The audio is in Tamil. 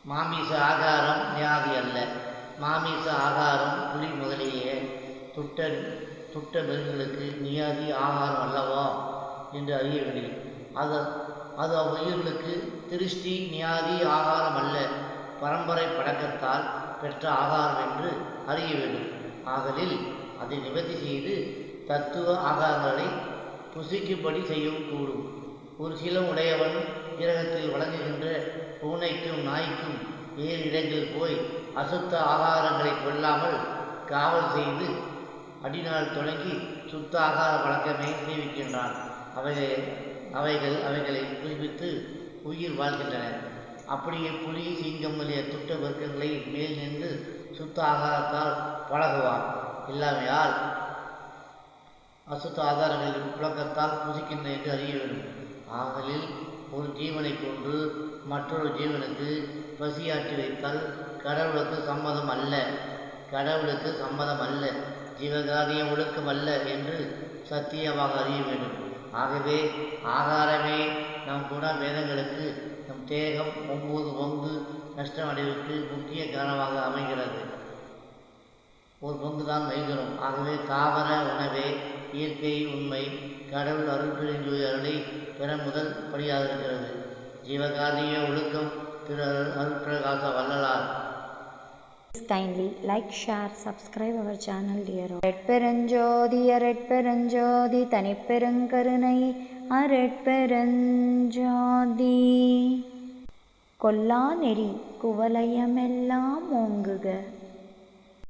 மாமிச ஆகாரம் நியாதி அல்ல. மாமிச ஆகாரம் புலி முதலிய துட்ட மிருகங்களுக்கு நியாதி ஆகாரம் அல்லவா என்று அறிய வேண்டும். அது அவ்வுயிர்களுக்கு திருஷ்டி நியாதி ஆகாரம் அல்ல, பரம்பரை பழக்கத்தால் பெற்ற ஆகாரம் என்று அறிய வேண்டும். ஆகலில் அதை நிவர்த்தி செய்து தத்துவ ஆகாரங்களை புசிக்கும்படி செய்யவும் கூடும். ஒரு சிலம் உடையவன் கிரகத்தில் வழங்குகின்ற பூனைக்கும் நாய்க்கும் வேறு இடங்களில் போய் அசுத்த ஆகாரங்களை கொள்ளாமல் காவல் செய்து அடிநாள் தொடங்கி சுத்த ஆகார வழக்கமே செய்விக்கின்றான். அவைகளை புதுப்பித்து உயிர் வாழ்கின்றன. அப்படியே புலி சிங்கம் முதலிய துட்ட வர்க்கங்களை மேல் நின்று சுத்த ஆகாரத்தால் பழகுவான். இல்லாமையால் அசுத்த ஆதாரங்களின் புழக்கத்தால் புசிக்கின்றன என்று அறிய வேண்டும். ஆகலில் ஒரு ஜீவனை கொண்டு மற்றொரு ஜீவனுக்கு பசியாற்றி வைத்தால் கடவுளுக்கு சம்மதம் அல்ல, ஜீவகாரிய ஒழுக்கம் அல்ல என்று சத்தியமாக அறிய வேண்டும். ஆகவே ஆகாரமே நம் குண வேதங்களுக்கு நம் தேகம் 9 பங்கு நஷ்டம் அடைவதற்கு முக்கிய காரணமாக அமைகிறது. ஒரு பங்கு தான் வைகரம். ஆகவே தாவர உணவே இயற்கை உண்மை கடவுள் அருள்பெருஞ்சோதி அருளை பெற முதல் படியாக இருக்கிறது. ஜீவகாரிய ஒழுக்கம் திரு Arutprakasa Vallalar. Kindly like, share, subscribe our channel dear. அருட்பெருஞ்சோதி அருட்பெருஞ்சோதி தனிப்பெருங்கருணை அருட்பெருஞ்சோதி. கொல்லா நெறி குவலயமெல்லாம் ஓங்குக.